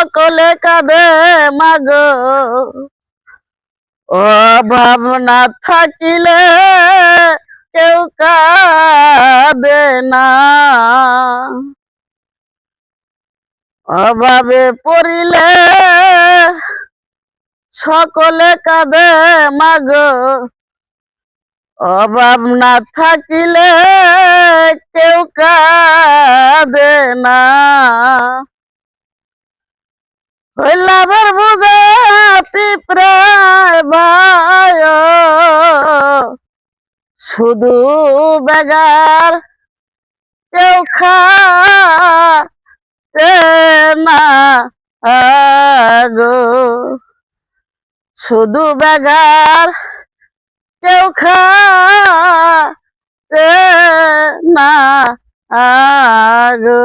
সকলে কাঁদে মাগো অভাব না থাকিলে কেউ কাঁদে না, অভাবে পড়িলে সকলে কাঁদে মাগো অভাব না থাকিলে কেউ কাঁদে না। ওই লাভের বুঝে পিঁপড়ায় ভাই শুধু বেগার কেউ খাতে না গো, শুধু বেগার কেউ খাতে না গো।